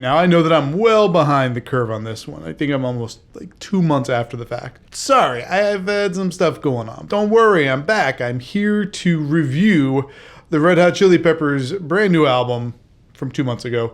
Now I know that I'm well behind the curve on this one. I think I'm almost like 2 months after the fact. Sorry, I've had some stuff going on. Don't worry, I'm back. I'm here to review the Red Hot Chili Peppers' brand new album from 2 months ago,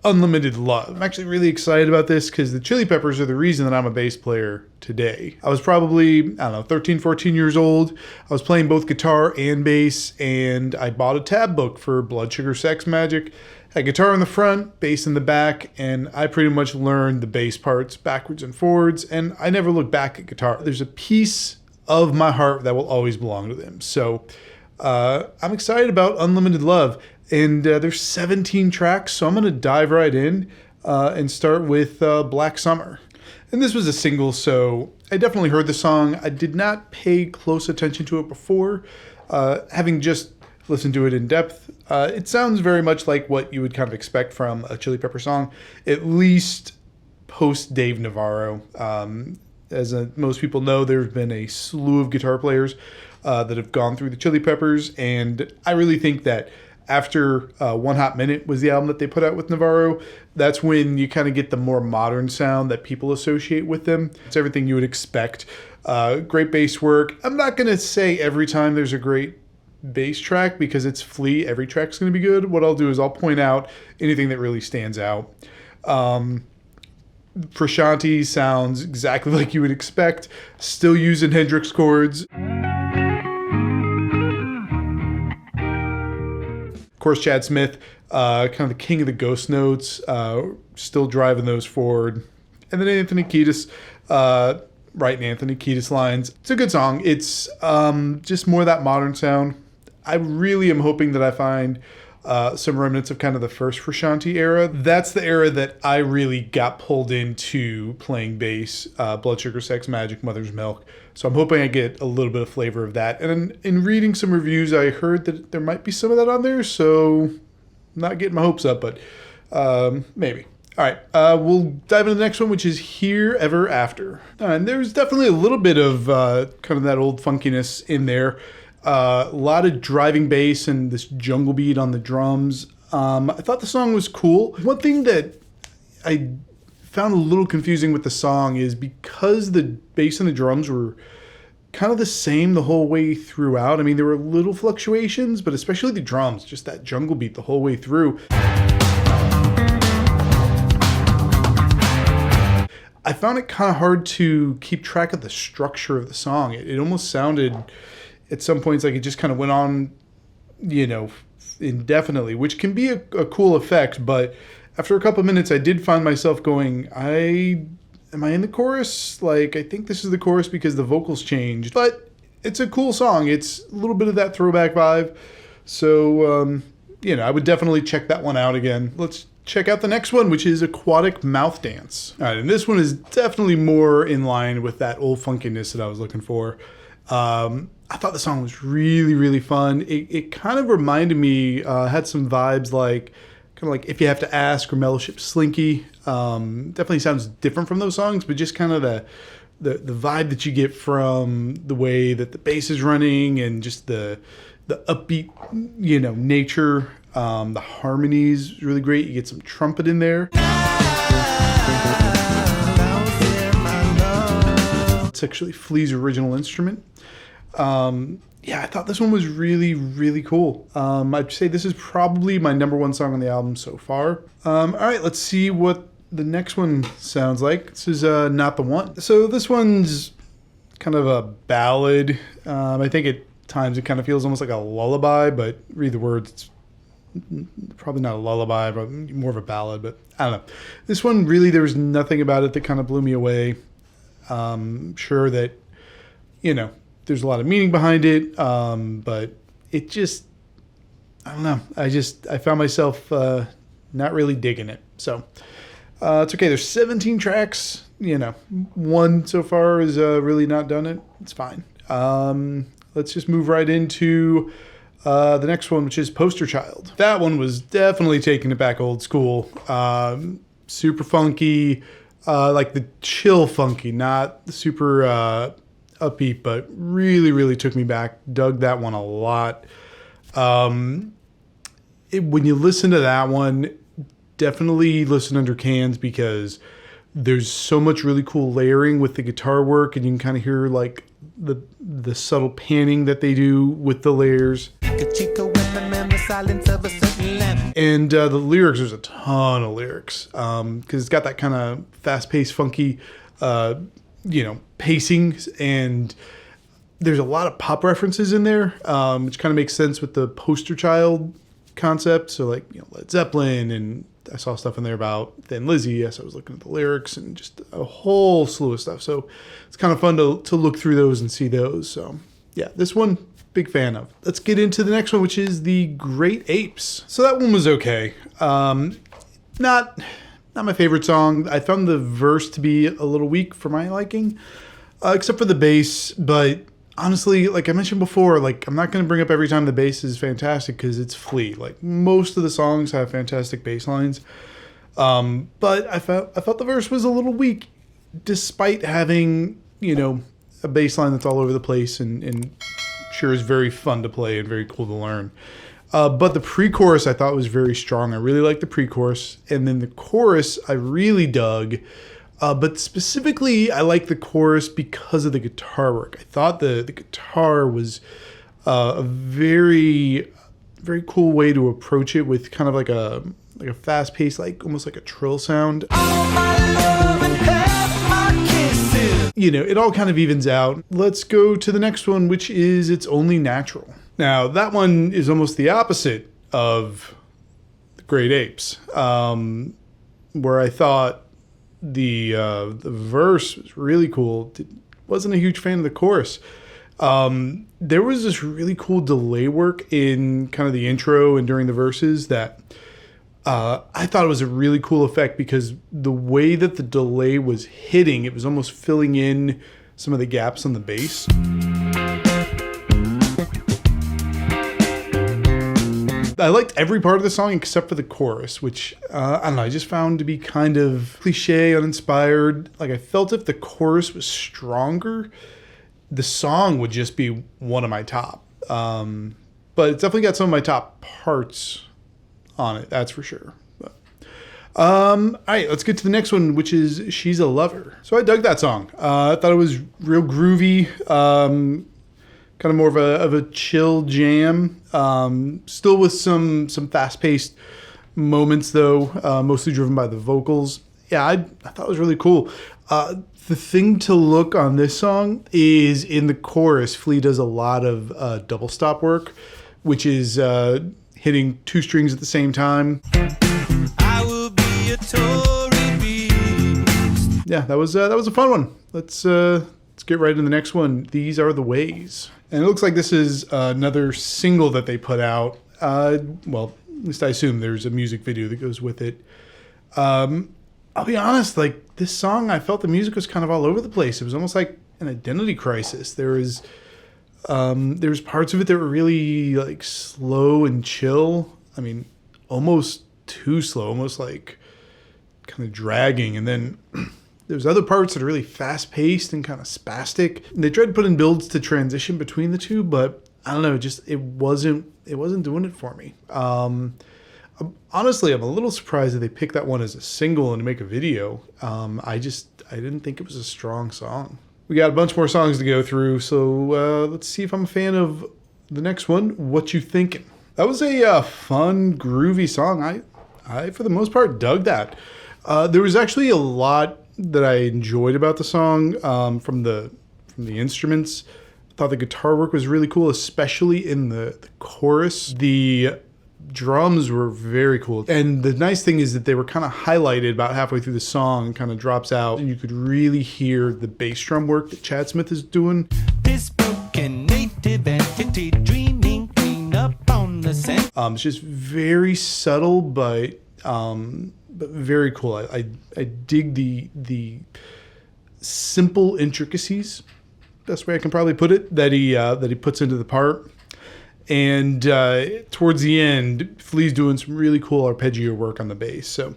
Unlimited Love. I'm actually really excited about this because the Chili Peppers are the reason that I'm a bass player today. I was probably, 13, 14 years old. I was playing both guitar and bass, and I bought a tab book for Blood Sugar Sex Magik. Had guitar in the front, bass in the back, and I pretty much learned the bass parts backwards and forwards, and I never looked back at guitar. There's a piece of my heart that will always belong to them. So I'm excited about Unlimited Love, and there's 17 tracks, so I'm going to dive right in and start with Black Summer. And this was a single, so I definitely heard the song. I did not pay close attention to it before, having just listened to it in depth. It sounds very much like what you would kind of expect from a Chili Pepper song, at least post Dave Navarro. As most people know, there have been a slew of guitar players that have gone through the Chili Peppers, and I really think that after One Hot Minute was the album that they put out with Navarro, that's when you kind of get the more modern sound that people associate with them. It's everything you would expect. Great bass work. I'm not going to say every time there's a great bass track because it's Flea. Every track's going to be good. What I'll do is I'll point out anything that really stands out. Frusciante sounds exactly like you would expect. Still using Hendrix chords. Of course, Chad Smith, kind of the king of the ghost notes, still driving those forward. And then Anthony Kiedis, writing Anthony Kiedis lines. It's a good song. It's just more of that modern sound. I really am hoping that I find some remnants of kind of the first Frusciante era. That's the era that I really got pulled into playing bass, Blood Sugar Sex Magik, Mother's Milk. So I'm hoping I get a little bit of flavor of that. And in reading some reviews, I heard that there might be some of that on there, so I'm not getting my hopes up, but maybe. All right, we'll dive into the next one, which is Here Ever After. And there's definitely a little bit of kind of that old funkiness in there. A lot of driving bass and this jungle beat on the drums. I thought the song was cool. One thing that I found a little confusing with the song is because the bass and the drums were kind of the same the whole way throughout. I mean, there were little fluctuations, but especially the drums, just that jungle beat the whole way through. I found it kind of hard to keep track of the structure of the song. It almost sounded at some points like it just kind of went on, indefinitely, which can be a cool effect. But after a couple of minutes, I did find myself going, am I in the chorus? Like, I think this is the chorus because the vocals changed. But it's a cool song. It's a little bit of that throwback vibe. So, I would definitely check that one out again. Let's check out the next one, which is Aquatic Mouth Dance. All right, and this one is definitely more in line with that old funkiness that I was looking for. I thought the song was really, really fun. It kind of reminded me, had some vibes like If You Have to Ask or Mellowship Slinky. Definitely sounds different from those songs, but just kind of the vibe that you get from the way that the bass is running and just the upbeat, nature. The harmonies really great. You get some trumpet in there. It's actually Flea's original instrument. I thought this one was really, really cool. I'd say this is probably my number one song on the album so far. All right, let's see what the next one sounds like. This is Not the One. So this one's kind of a ballad. I think at times it kind of feels almost like a lullaby, but read the words, it's probably not a lullaby, but more of a ballad, but I don't know. This one, really, there was nothing about it that kind of blew me away. Sure that, there's a lot of meaning behind it, but it just, I don't know. I found myself not really digging it. So it's okay. There's 17 tracks. One so far is really not done it. It's fine. Let's just move right into the next one, which is Poster Child. That one was definitely taking it back old school. Super funky, like the chill funky, not the super upbeat, but really, really took me back. Dug that one a lot. When you listen to that one, definitely listen under cans because there's so much really cool layering with the guitar work, and you can kind of hear like the subtle panning that they do with the layers. And the lyrics, there's a ton of lyrics because it's got that kind of fast-paced, funky, pacing, and there's a lot of pop references in there, which kind of makes sense with the poster child concept. So like, Led Zeppelin, and I saw stuff in there about Thin Lizzy. Yes, I was looking at the lyrics and just a whole slew of stuff. So it's kind of fun to look through those and see those. So yeah, this one, big fan of. Let's get into the next one, which is the Great Apes. So that one was okay. Not my favorite song. I found the verse to be a little weak for my liking, except for the bass. But honestly, like I mentioned before, like I'm not going to bring up every time the bass is fantastic because it's Flea. Like most of the songs have fantastic bass lines. But I felt the verse was a little weak, despite having, a bass line that's all over the place and sure is very fun to play and very cool to learn. But the pre-chorus I thought was very strong. I really liked the pre-chorus. And then the chorus I really dug. But specifically, I like the chorus because of the guitar work. I thought the guitar was a very, very cool way to approach it with kind of like a fast-paced, like almost like a trill sound. It all kind of evens out. Let's go to the next one, which is It's Only Natural. Now, that one is almost the opposite of the Great Apes, where I thought the verse was really cool. Wasn't a huge fan of the chorus. There was this really cool delay work in kind of the intro and during the verses that I thought it was a really cool effect because the way that the delay was hitting, it was almost filling in some of the gaps on the bass. I liked every part of the song except for the chorus, which, I don't know, I just found to be kind of cliche, uninspired. Like, I felt if the chorus was stronger, the song would just be one of my top. But it's definitely got some of my top parts on it, that's for sure. But, all right, let's get to the next one, which is She's a Lover. So I dug that song. I thought it was real groovy. Kind of more of a chill jam, still with some fast-paced moments though, mostly driven by the vocals. Yeah, I thought it was really cool. The thing to look on this song is in the chorus, Flea does a lot of double stop work, which is hitting two strings at the same time. I will be a Tory beast. Yeah, that was a fun one. Let's get right into the next one. These Are the Ways. And it looks like this is another single that they put out. Well, at least I assume there's a music video that goes with it. I'll be honest, like this song, I felt the music was kind of all over the place. It was almost like an identity crisis. There was parts of it that were really like slow and chill. I mean, almost too slow, almost like kind of dragging. And then there's other parts that are really fast-paced and kind of spastic. They tried to put in builds to transition between the two, but I don't know, just it wasn't doing it for me. Honestly, I'm a little surprised that they picked that one as a single and to make a video. I didn't think it was a strong song. We got a bunch more songs to go through, so let's see if I'm a fan of the next one, Whatchu Thinkin. That was a fun, groovy song. I for the most part dug that. There was actually a lot that I enjoyed about the song from the instruments. I thought the guitar work was really cool, especially in the chorus. The drums were very cool. And the nice thing is that they were kind of highlighted about halfway through the song, kind of drops out, and you could really hear the bass drum work that Chad Smith is doing. This broken native entity dreaming clean up on the scent. It's just very subtle, but very cool. I dig the simple intricacies, best way I can probably put it, that he puts into the part. And towards the end, Flea's doing some really cool arpeggio work on the bass. So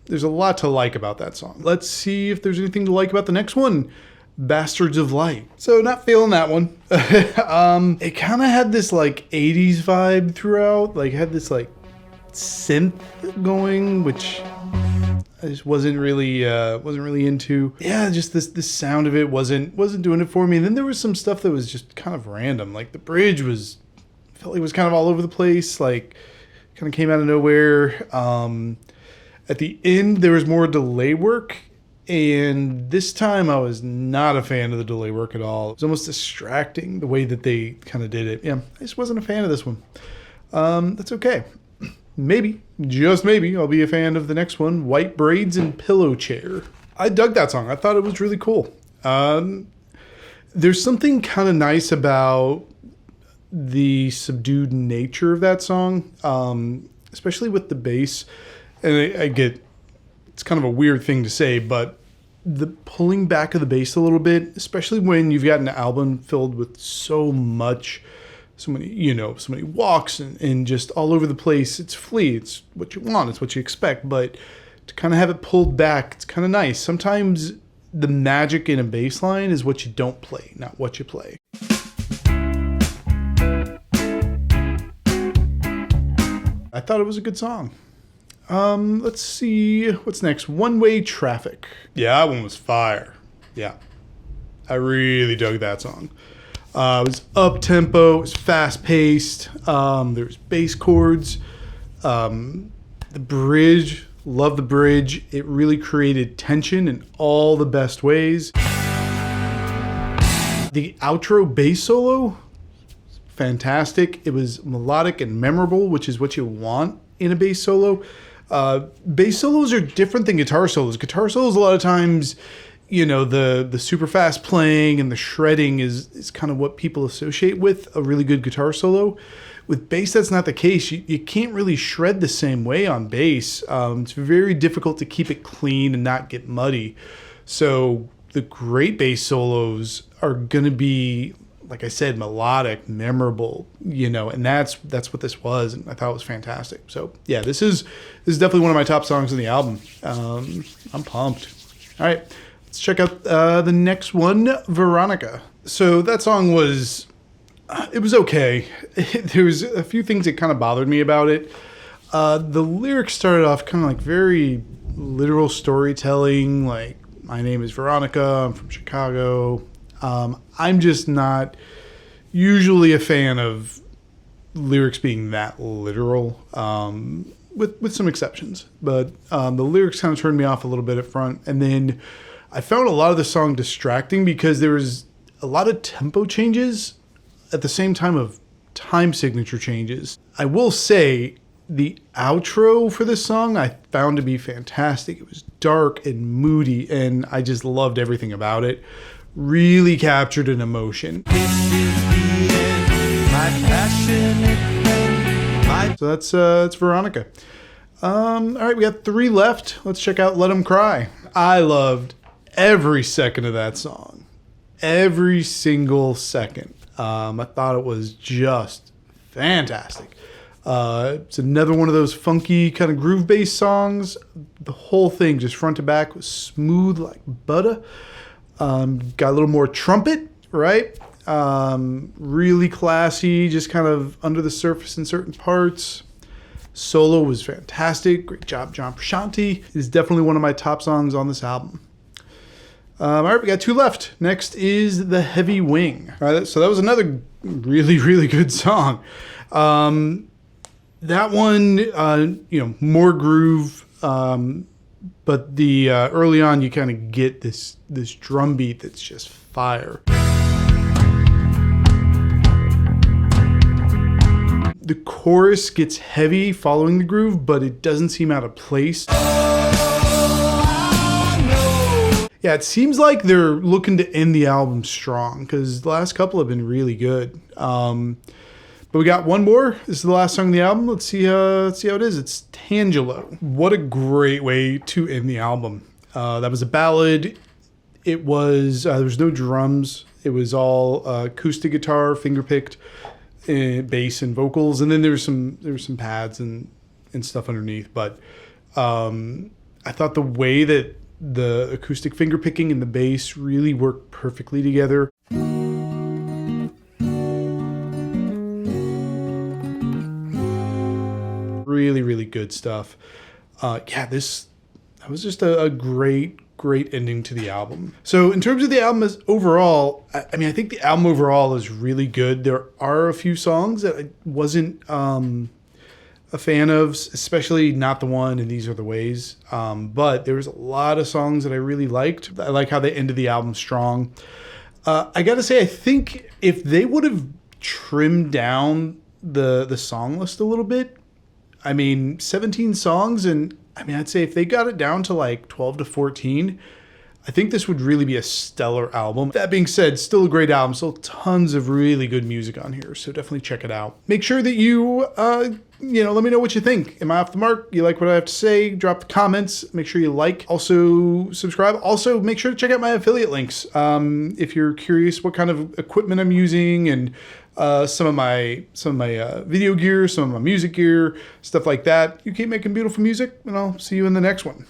there's a lot to like about that song. Let's see if there's anything to like about the next one, Bastards of Light. So not feeling that one. It kind of had this like 80s vibe throughout. Like had this like synth going, which I just wasn't really into. Yeah, just this sound of it wasn't doing it for me. And then there was some stuff that was just kind of random. Like the bridge felt like it was kind of all over the place. Like kind of came out of nowhere. At the end, there was more delay work. And this time I was not a fan of the delay work at all. It was almost distracting the way that they kind of did it. Yeah, I just wasn't a fan of this one. That's okay. Maybe, just maybe, I'll be a fan of the next one, White Braids and Pillow Chair. I dug that song. I thought it was really cool. There's something kind of nice about the subdued nature of that song, especially with the bass. And I get, it's kind of a weird thing to say, but the pulling back of the bass a little bit, especially when you've got an album filled with so many walks and just all over the place. It's Flea. It's what you want. It's what you expect. But to kind of have it pulled back, it's kind of nice. Sometimes the magic in a bass line is what you don't play, not what you play. I thought it was a good song. Let's see. What's next? One Way Traffic. Yeah, that one was fire. Yeah. I really dug that song. It was up-tempo, it was fast-paced, there was bass chords, the bridge, love the bridge. It really created tension in all the best ways. The outro bass solo, fantastic. It was melodic and memorable, which is what you want in a bass solo. Bass solos are different than guitar solos. Guitar solos, a lot of times, the super fast playing and the shredding is kind of what people associate with a really good guitar solo. With bass, that's not the case. You can't really shred the same way on bass. It's very difficult to keep it clean and not get muddy. So the great bass solos are going to be, like I said, melodic, memorable, and that's what this was. And I thought it was fantastic. So yeah, this is definitely one of my top songs on the album. I'm pumped. All right. Let's check out the next one, Veronica. So that song was okay. There was a few things that kind of bothered me about it. The lyrics started off kind of like very literal storytelling, like, my name is Veronica, I'm from Chicago. I'm just not usually a fan of lyrics being that literal, with some exceptions. But the lyrics kind of turned me off a little bit at front. And then I found a lot of the song distracting because there was a lot of tempo changes at the same time of time signature changes. I will say the outro for this song I found to be fantastic. It was dark and moody, and I just loved everything about it. Really captured an emotion. So that's Veronica. All right, we got 3 left. Let's check out Let 'Em Cry. I loved every second of that song. Every single second. I thought it was just fantastic. It's another one of those funky kind of groove-based songs. The whole thing, just front to back, was smooth like butter. Got a little more trumpet, right? Really classy, just kind of under the surface in certain parts. Solo was fantastic. Great job, John Frusciante. It's definitely one of my top songs on this album. All right, we got 2 left. Next is The Heavy Wing. All right, so that was another really, really good song. That one, more groove, but the early on you kind of get this drum beat that's just fire. The chorus gets heavy following the groove, but it doesn't seem out of place. Yeah, it seems like they're looking to end the album strong because the last couple have been really good. But we got one more. This is the last song of the album. Let's see how it is. It's Tangelo. What a great way to end the album. That was a ballad. It was there was no drums. It was all acoustic guitar, finger picked, bass and vocals, and then there was some pads and stuff underneath. But I thought the way that the acoustic finger picking and the bass really worked perfectly together. really, really good stuff. That was just a great ending to the album. So in terms of the album as overall, I mean, I think the album overall is really good. There are a few songs that I wasn't a fan of, especially Not the One and These Are the Ways. But there was a lot of songs that I really liked. I like how they ended the album strong. I gotta say, I think if they would have trimmed down the song list a little bit, I mean, 17 songs, and I mean, I'd say if they got it down to like 12 to 14, I think this would really be a stellar album. That being said, still a great album, still tons of really good music on here, so definitely check it out. Make sure that you, let me know what you think. Am I off the mark? You like what I have to say? Drop the comments. Make sure you like. Also, subscribe. Also, make sure to check out my affiliate links. If you're curious what kind of equipment I'm using and some of my video gear, some of my music gear, stuff like that. You keep making beautiful music, and I'll see you in the next one.